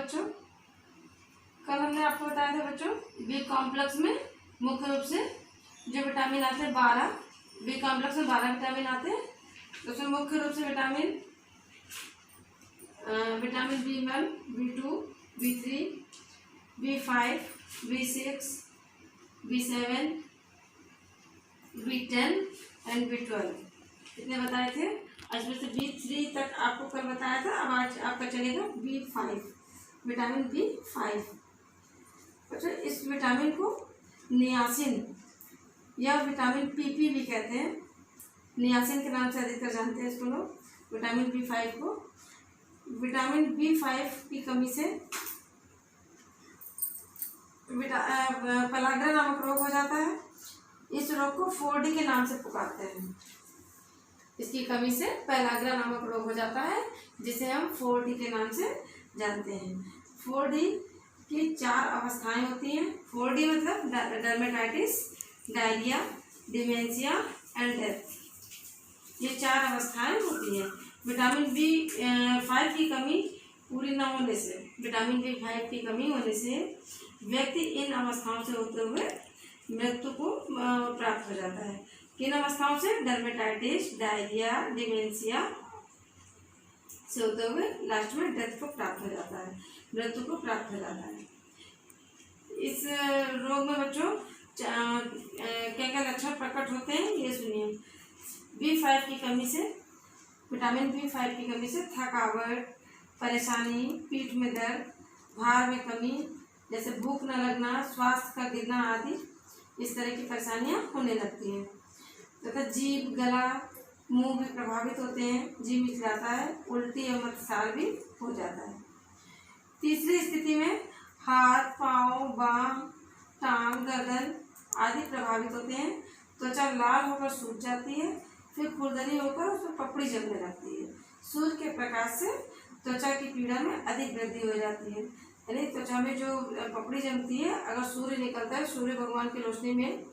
बच्चों, कल हमने आपको बताया था बच्चों बी कॉम्प्लेक्स में मुख्य रूप से जो विटामिन आते हैं 12, बी कॉम्प्लेक्स में 12 विटामिन आते हैं। तो उसमें मुख्य रूप से vitamin B1, B2, B3, B5, B6, B7, B10 and B12 कितने बताए थे। इसमें से B3 तक आपको कल बताया था। अब आज आपका चलेगा B5, विटामिन B5। अच्छा, इस विटामिन को नियासिन या विटामिन PP भी कहते हैं। नियासिन के नाम से अधिकतर जानते हैं इसको लोग। विटामिन B5 को, विटामिन B5 की कमी से पेलाग्रा नामक रोग हो जाता है। इस रोग को 4D के नाम से पुकारते हैं। इसकी कमी से पेलाग्रा नामक रोग हो जाता है, जिसे हम 4D के नाम से जानते हैं। 4D की 4 अवस्थाएं होती हैं। 4D मतलब dermatitis, diarrhoea, dementia and death. ये 4 अवस्थाएं होती हैं। विटामिन B5 की कमी पूरी न होने से, विटामिन B5 की कमी होने से व्यक्ति इन अवस्थाओं से होते हुए मृत्यु को प्राप्त हो जाता है। किन अवस्थाओं से? डर्मेटाइटिस, डायरिया, डिमेंशिया से होते हुए लास्ट में डेथ को प्राप्त हो जाता है, मृत्यु को प्राप्त हो जाता है। इस रोग में बच्चों क्या क्या लक्षण प्रकट होते हैं ये सुनिए। B5 की कमी से, विटामिन B5 की कमी से थकावट, परेशानी, पीठ में दर्द, भार में कमी, जैसे भूख न लगना, स्वास्थ्य का गिरना आदि इस तरह की परेशानियां होने लगती हैं। तथा जीभ, गला, मुंह भी प्रभावित होते हैं, जी मिचलाता है, उल्टी और मलसाल भी हो जाता है। तीसरी स्थिति में हाथ, पाँव, बांह, टांग, गर्दन आदि प्रभावित होते हैं। त्वचा लाल होकर सूख जाती है, फिर खुरदरी होकर उसमें पपड़ी जमने लगती है। सूर्य के प्रकाश से त्वचा की पीड़ा में अधिक वृद्धि हो जाती है। यानी त्वचा में जो पपड़ी जमती है, अगर सूर्य निकलता है, सूर्य भगवान की रोशनी में,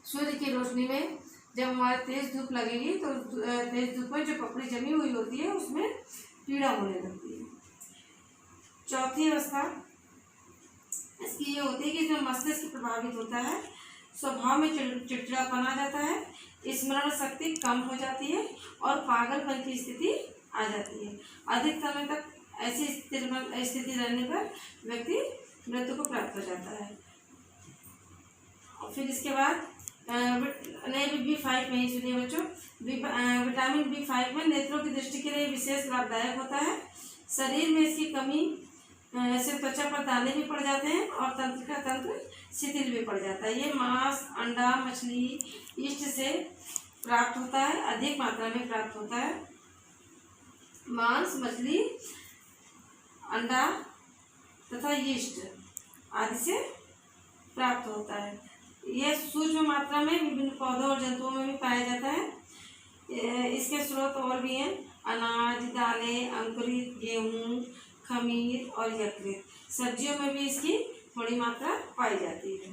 सूर्य की रोशनी में जब हमारे तेज धूप लगेगी तो तेज धूप में जो पपड़ी जमी हुई होती है उसमें पीड़ा होने लगती है। चौथी अवस्था इसकी ये होती है कि इसमें मस्तिष्क प्रभावित होता है, स्वभाव में चिड़चिड़ापन आ जाता है, स्मरण शक्ति कम हो जाती है और पागलपन की स्थिति आ जाती है। अधिक समय तक ऐसी स्थिति रहने पर व्यक्ति मृत्यु को प्राप्त हो जाता है। और फिर इसके बाद B5 में ही सुनिए बच्चों, विटामिन B5 में नेत्रों की दृष्टि के लिए विशेष लाभदायक होता है। शरीर में इसकी कमी से त्वचा पर दाने भी पड़ जाते हैं और तंत्र शिथिल भी पड़ जाता है। ये मांस, अंडा, मछली, यीस्ट से प्राप्त होता है, अधिक मात्रा में प्राप्त होता है। मांस, मछली, अंडा तथा यीस्ट आदि से प्राप्त होता है। यह सूक्ष्म मात्रा में विभिन्न पौधों और जंतुओं में भी पाया जाता है। इसके स्रोत और भी हैं: अनाज, दालें, अंकुरित गेहूं, खमीर और यकृत। सब्जियों में भी इसकी थोड़ी मात्रा पाई जाती है।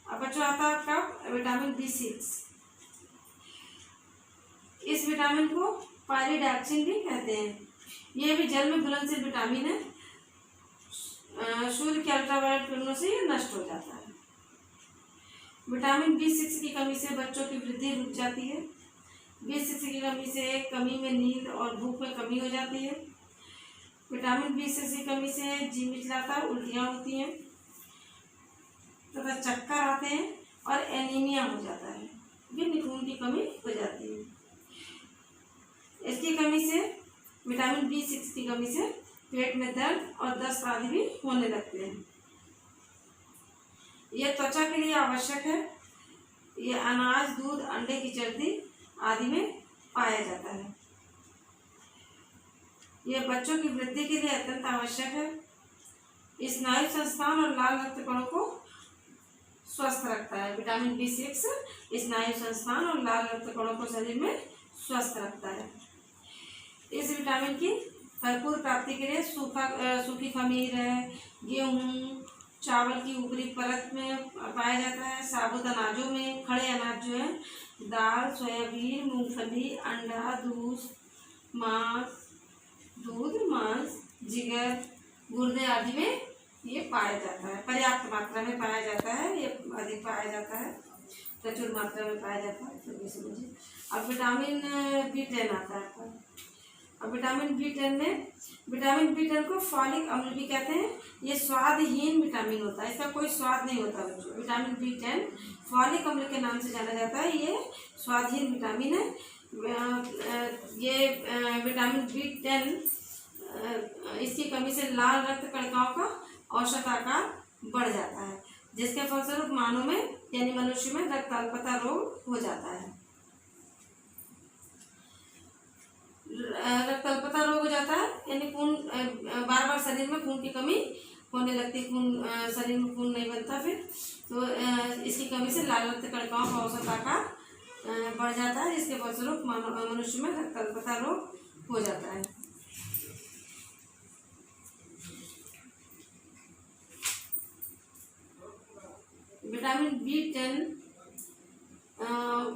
अब बच्चों आता है आपका विटामिन B6। इस विटामिन को पायरिडॉक्सिन भी कहते हैं। यह भी जल में घुलनशील विटामिन है। सूर्य की अल्ट्रावायलेट किरणों से ये नष्ट हो जाता है। विटामिन B6 की कमी से बच्चों की वृद्धि रुक जाती है। B6 की कमी से कमी में नींद और भूख में कमी हो जाती है। विटामिन B6 की कमी से जी मिचलाता, उल्टियाँ होती हैं तथा चक्कर आते हैं और एनीमिया हो जाता है, भी खून की कमी हो जाती है। इसकी कमी से, विटामिन B6 की कमी से पेट में दर्द और दस्त आदि भी होने लगते हैं। यह त्वचा के लिए आवश्यक है। यह अनाज, दूध, अंडे की चर्बी आदि में पाया जाता है। यह बच्चों की वृद्धि के लिए अत्यंत आवश्यक है। स्नायु संस्थान और लाल रक्त कणों को स्वस्थ रखता है। विटामिन B6 स्नायु संस्थान और लाल रक्त कणों को शरीर में स्वस्थ रखता है। इस विटामिन की भरपूर प्राप्ति के लिए सूखी खमीर है, गेहूं, चावल की ऊपरी परत में पाया जाता है। साबुत अनाजों में खड़े अनाज जो है, दाल, सोयाबीन, मूंगफली, अंडा, दूध, मांस, जिगर, गुर्दे आदि में ये पाया जाता है, पर्याप्त मात्रा में पाया जाता है, ये अधिक पाया जाता है, प्रचुर मात्रा में पाया जाता है, तो ये समझिए। अब विटामिन B10 आता है आपका। अब विटामिन B10 को फॉलिक अम्ल भी कहते हैं। ये स्वादहीन विटामिन होता है, इसका कोई स्वाद नहीं होता बच्चों। विटामिन B10 फॉलिक अम्ल के नाम से जाना जाता है, ये स्वादहीन विटामिन है। ये विटामिन B10 इसकी कमी से लाल रक्त कणिकाओं का औसत आकार बढ़ जाता है, जिसके फलस्वरूप मानव में यानी मनुष्य में रक्त अल्पता रोग हो जाता है। रक्त अल्पता रोग हो जाता है यानी खून बार बार शरीर में खून की कमी होने लगती, शरीर में खून नहीं बनता फिर, तो इसकी कमी से लाल रक्त कणिकाओं का औसत आकार बढ़ जाता है, जिसके फलस्वरूप मनुष्य में रक्त अल्पता रोग हो जाता है। विटामिन B10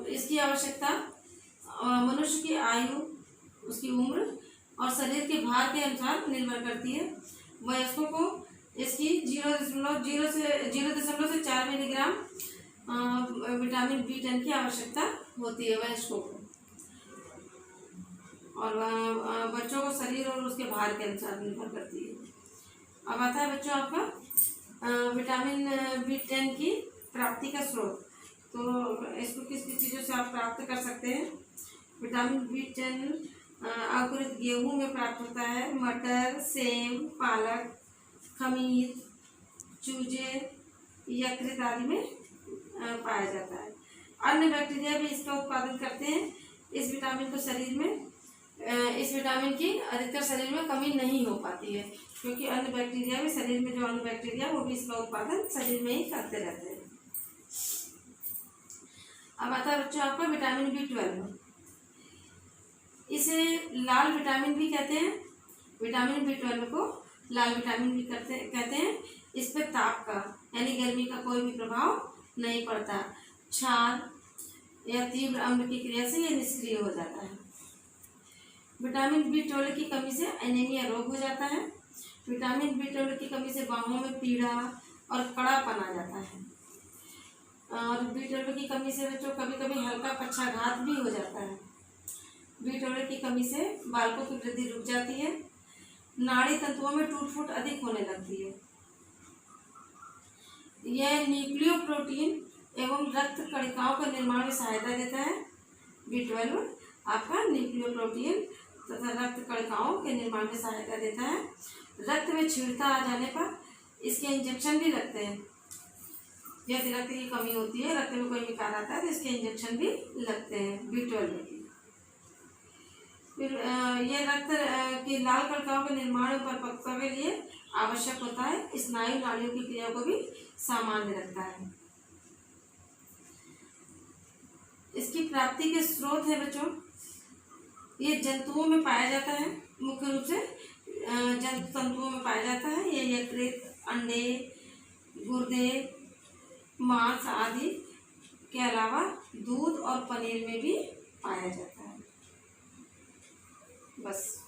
इसकी आवश्यकता मनुष्य की आयु, उसकी उम्र और शरीर के भार के अनुसार निर्भर करती है। वयस्कों को इसकी 0.0 से 4 मिलीग्राम विटामिन B10 की आवश्यकता होती है वयस्कों को, और बच्चों को शरीर और उसके भार के अनुसार निर्भर करती है। अब आता है बच्चों आपका विटामिन B10 की प्राप्ति का स्रोत। तो इसको किस किस चीज़ों से आप प्राप्त कर सकते हैं? विटामिन B10 अंकुरित गेहूं में प्राप्त होता है, मटर, सेम, पालक, खमीर, चूजे, यकृत आदि में पाया जाता है। अन्य बैक्टीरिया भी इसका उत्पादन करते हैं। इस विटामिन की अधिकतर शरीर में कमी नहीं हो पाती है, क्योंकि अन्य बैक्टीरिया भी शरीर में जो अन्य बैक्टीरिया वो भी इसका उत्पादन शरीर में ही करते रहते हैं। अब आता है बच्चों आपका विटामिन B12। इसे लाल विटामिन भी कहते हैं। विटामिन B12 को लाल विटामिन भी कहते हैं। इस पर ताप का यानी गर्मी का कोई भी प्रभाव नहीं पड़ता। क्षार या तीव्र अम्ल की क्रिया से यह निष्क्रिय हो जाता है। विटामिन B12 की कमी से एनीमिया रोग हो जाता है। विटामिन B12 की कमी से बाहों में पीड़ा और कड़ापन आ जाता है। और B12 की कमी से बच्चों कभी कभी हल्का पक्षाघात भी हो जाता है। B12 की कमी से बालकों की वृद्धि रुक जाती है। नाड़ी तंतुओं में टूट फूट अधिक होने लगती है। यह न्यूक्लियोप्रोटीन एवं रक्त कणिकाओं के निर्माण में सहायता देता है। B12 आपका न्यूक्लियोप्रोटीन तथा रक्त कणिकाओं के निर्माण में सहायता देता है। रक्त में क्षीणता आ जाने पर इसके इंजेक्शन भी लगते हैं। यदि रक्त की कमी होती है, रक्त में कोई विकार आता है, तो इसके इंजेक्शन भी लगते हैं B12 की। फिर ये रक्त की लाल कणिकाओं के निर्माण और परिपक्वता के लिए आवश्यक होता है। स्नायु नाड़ियों की क्रिया को भी सामान्य रखता है। इसकी प्राप्ति के स्रोत है बच्चों, ये जंतुओं में पाया जाता है। मुख्य रूप से जंतु तंतुओं में पाया जाता है। ये यकृत, अंडे, गुर्दे, मांस आदि के अलावा दूध और पनीर में भी पाया जाता है। बस।